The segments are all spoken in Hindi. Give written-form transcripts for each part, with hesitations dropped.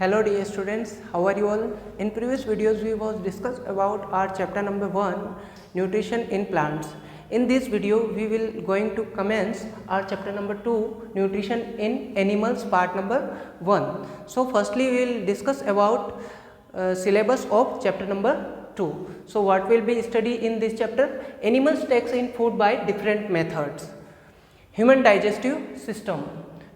Hello dear students, how are you all? In previous videos we was discussed about our chapter number 1, nutrition in plants. In this video we will going to commence our chapter number 2, nutrition in animals, part number 1. So firstly we will discuss about syllabus of chapter number 2. So what will be studied in this chapter? Animals takes in food by different methods. Human digestive system.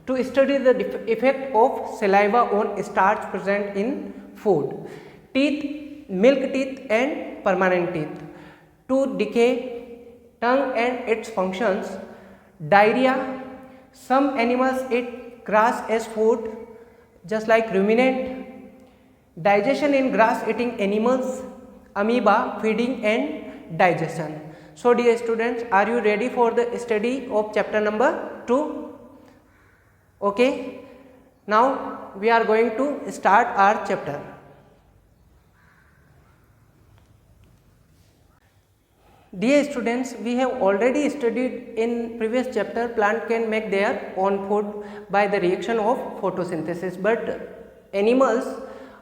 To study the effect of saliva on starch present in food. Teeth, milk teeth and permanent teeth. To decay, tongue and its functions. Diarrhea. Some animals eat grass as food, just like ruminant. Digestion in grass eating animals. Amoeba, feeding and digestion. So dear students, are you ready for the study of chapter number 2? Okay, now we are going to start our chapter. Dear students, we have already studied in previous chapter plant can make their own food by the reaction of photosynthesis, but animals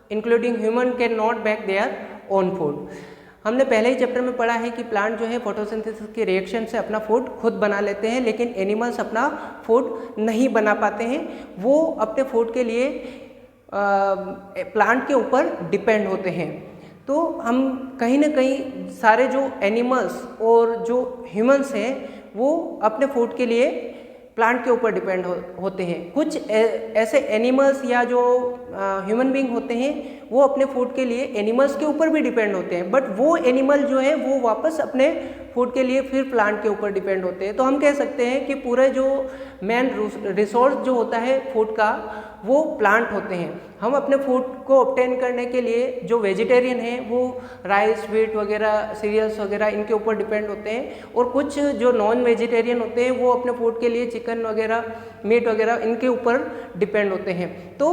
including human cannot make their own food. हमने पहले ही चैप्टर में पढ़ा है कि प्लांट जो है फोटोसिंथेसिस के रिएक्शन से अपना फूड खुद बना लेते हैं, लेकिन एनिमल्स अपना फूड नहीं बना पाते हैं. वो अपने फूड के लिए प्लांट के ऊपर डिपेंड होते हैं. तो हम कहीं ना कहीं सारे जो एनिमल्स और जो ह्यूमंस हैं वो अपने फूड के लिए प्लांट के ऊपर डिपेंड होते हैं. कुछ ऐसे एनिमल्स या जो ह्यूमन बीइंग होते हैं वो अपने फूड के लिए एनिमल्स के ऊपर भी डिपेंड होते हैं, बट वो एनिमल जो है वो वापस अपने फूड के लिए फिर प्लांट के ऊपर डिपेंड होते हैं. तो हम कह सकते हैं कि पूरे जो मेन रिसोर्स जो होता है फूड का वो प्लांट होते हैं. हम अपने फूड को ऑब्टेन करने के लिए जो वेजिटेरियन हैं वो राइस, व्हीट वगैरह, सीरियल्स वगैरह इनके ऊपर डिपेंड होते हैं, और कुछ जो नॉन वेजिटेरियन होते हैं वो अपने फूड के लिए चिकन वगैरह, मीट वगैरह इनके ऊपर डिपेंड होते हैं. तो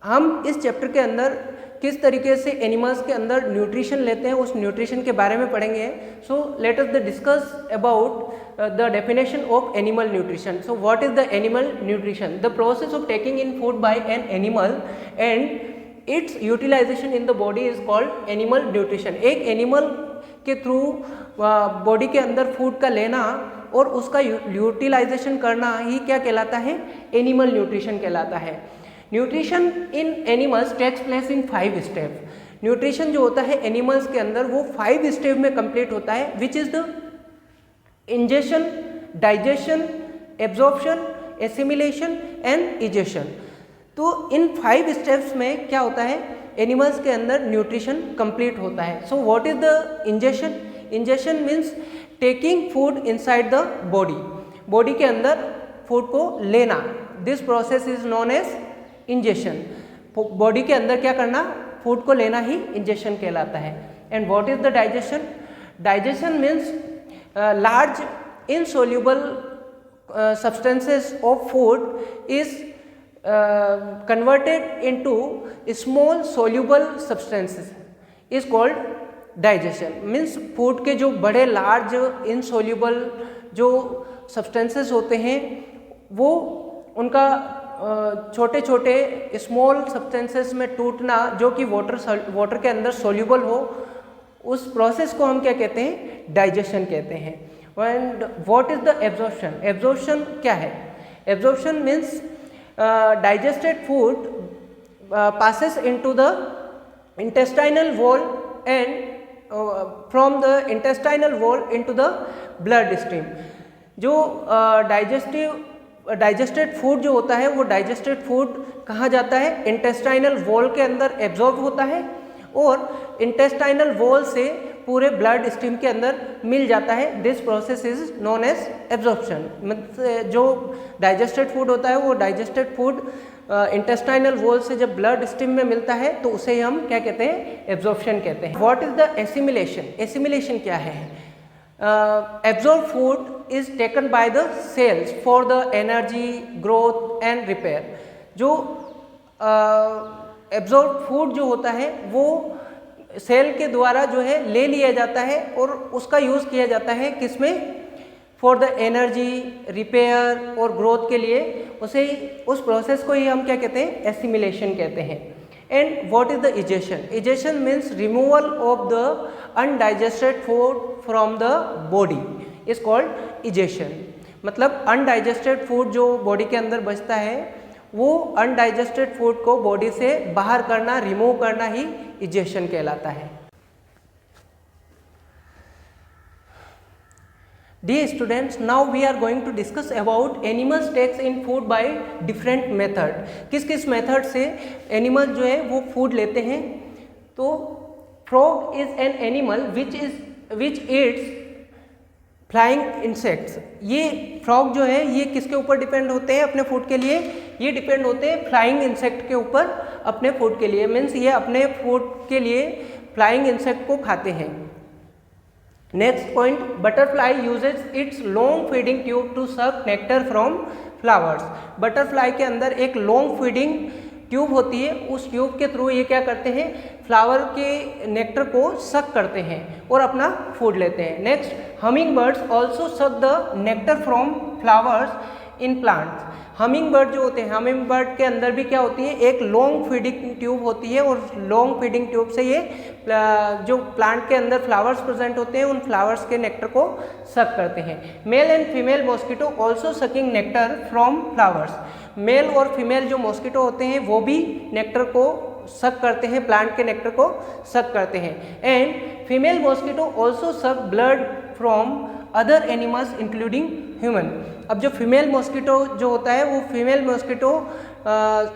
हम इस चैप्टर के अंदर किस तरीके से एनिमल्स के अंदर न्यूट्रिशन लेते हैं उस न्यूट्रिशन के बारे में पढ़ेंगे. So let us discuss about the definition of animal nutrition. So what is the animal nutrition? The process of taking in food by an animal and its utilization in the body is called animal nutrition. एक एनिमल के थ्रू बॉडी के अंदर फूड का लेना और उसका यूटिलाइजेशन करना ही क्या कहलाता है? एनिमल न्यूट्रिशन कहलाता है. Nutrition in animals takes place in 5 step. Nutrition जो होता है एनिमल्स के अंदर वो 5 स्टेप में कंप्लीट होता है, which is the ingestion, digestion, absorption, assimilation and egestion. तो इन 5 स्टेप्स में क्या होता है? एनिमल्स के अंदर न्यूट्रिशन कंप्लीट होता है. So what is the ingestion? Ingestion means taking food inside the body. Body के अंदर फूड को लेना. This process is known as ingestion. Body के अंदर क्या करना? फूड को लेना ही इंजेशन कहलाता है. And what is the digestion? Digestion means large insoluble substances of food is converted into small soluble substances is called digestion. Means food के जो बड़े large insoluble जो substances होते हैं वो उनका छोटे छोटे स्मॉल सब्सटेंसेस में टूटना जो कि वाटर के अंदर सोल्यूबल हो, उस प्रोसेस को हम क्या कहते हैं? डाइजेशन कहते हैं. And what is the absorption? Absorption क्या है? Absorption means digested food passes into the intestinal wall and from the intestinal wall into the blood stream. जो डाइजेस्टेड फूड जो होता है वो डाइजेस्टेड फूड कहाँ जाता है? इंटेस्टाइनल वॉल के अंदर एब्जॉर्ब होता है और इंटेस्टाइनल वॉल से पूरे ब्लड स्ट्रीम के अंदर मिल जाता है. This process is known as absorption. मतलब जो डाइजेस्टेड फूड होता है वो डाइजेस्टेड फूड इंटेस्टाइनल वॉल से जब ब्लड स्ट्रीम में मिलता है तो उसे हम क्या कहते हैं? एब्जॉर्प्शन कहते हैं. What is the assimilation? Assimilation क्या है? Absorbed food is taken by the cells for the energy, growth and repair. जो absorbed food जो होता है वो सेल के द्वारा जो है ले लिया जाता है और उसका यूज़ किया जाता है किसमें? फॉर द एनर्जी, रिपेयर और ग्रोथ के लिए उस प्रोसेस को ही हम क्या कहते हैं, एसिमिलेशन कहते हैं। And what is the egestion? Egestion means removal of the undigested food from the body is called egestion. मतलब अनडाइजेस्टेड फूड जो बॉडी के अंदर बचता है वो अनडाइजेस्टेड फूड को बॉडी से बाहर करना, रिमूव करना ही इजेशन कहलाता है। Dear students, now we are going to discuss about animals takes in food by different method। किस किस मेथड से एनिमल जो है वो फूड लेते हैं। तो frog is an animal which Yeats flying insects. ये फ्रॉग जो है ये किसके ऊपर डिपेंड होते हैं अपने फूड के लिए? ये डिपेंड होते हैं फ्लाइंग इंसेक्ट के ऊपर अपने फूड के लिए। मीन्स ये अपने फूड के लिए फ्लाइंग इंसेक्ट को खाते हैं। Next point, butterfly uses its long feeding tube to suck nectar from flowers. Butterfly के अंदर एक लॉन्ग फीडिंग ट्यूब होती है, उस ट्यूब के थ्रू ये क्या करते हैं, फ्लावर के नेक्टर को सक करते हैं और अपना फूड लेते हैं। Next, humming birds also suck the nectar from flowers in plants. Humming bird जो होते हैं, हमिंग बर्ड के अंदर भी क्या होती है, एक लॉन्ग फीडिंग ट्यूब होती है और लॉन्ग फीडिंग ट्यूब से ये जो प्लांट के अंदर फ्लावर्स प्रेजेंट होते हैं उन फ्लावर्स के नेक्टर को सक करते हैं। Male and female mosquito also sucking nectar from flowers. Male और फीमेल जो मॉस्किटो होते हैं वो भी नेक्टर को सक करते हैं, प्लांट के नेक्टर को सक करते हैं। एंड फीमेल मॉस्किटो ऑल्सो सक blood from other animals including human. अब जो फीमेल मॉस्किटो जो होता है वो फीमेल मॉस्किटो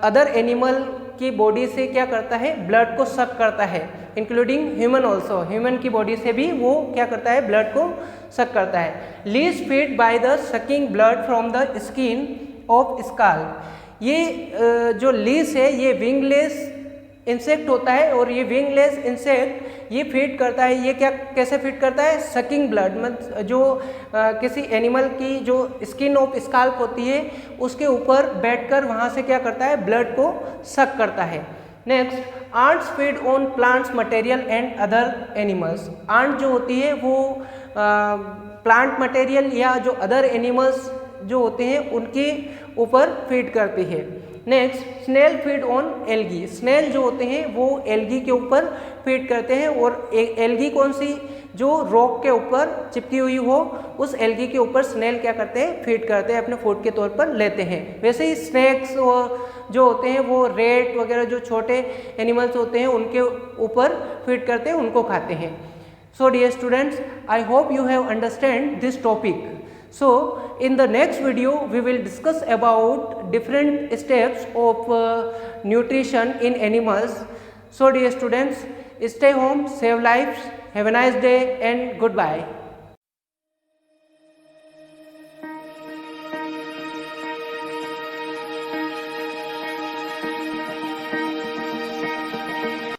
अदर एनिमल की बॉडी से क्या करता है, ब्लड को सक करता है, इंक्लूडिंग ह्यूमन ऑल्सो। ह्यूमन की बॉडी से भी वो क्या करता है, ब्लड को सक करता है। Lease feed by the sucking blood from the skin of scalp. ये जो लीज है ये विंगलेस इंसेक्ट होता है और ये विंगलेस इंसेक्ट ये फीड करता है। ये क्या कैसे फीड करता है, सकिंग ब्लड। मतलब जो किसी एनिमल की जो स्किन ऑफ स्काल्प होती है उसके ऊपर बैठकर वहाँ से क्या करता है, ब्लड को सक करता है। Next, ants feed on plants material and other animals. Ant जो होती है वो प्लांट मटेरियल या जो अदर एनिमल्स जो होते हैं उनके ऊपर फीड करती है। Next, snail feed on algae. Snail जो होते हैं वो एल्गी के ऊपर फीड करते हैं और एल्गी कौन सी, जो रॉक के ऊपर चिपकी हुई हो उस एल्गी के ऊपर स्नेल क्या करते हैं, फीड करते हैं, अपने फूड के तौर पर लेते हैं। वैसे ही स्नेक्स जो होते हैं वो रेट वगैरह जो छोटे एनिमल्स होते हैं उनके ऊपर फीड करते हैं, उनको खाते हैं। So dear students, I hope you have understand this topic. So in the next video we will discuss about different steps of nutrition in animals. So dear students, stay home, save lives, have a nice day and goodbye.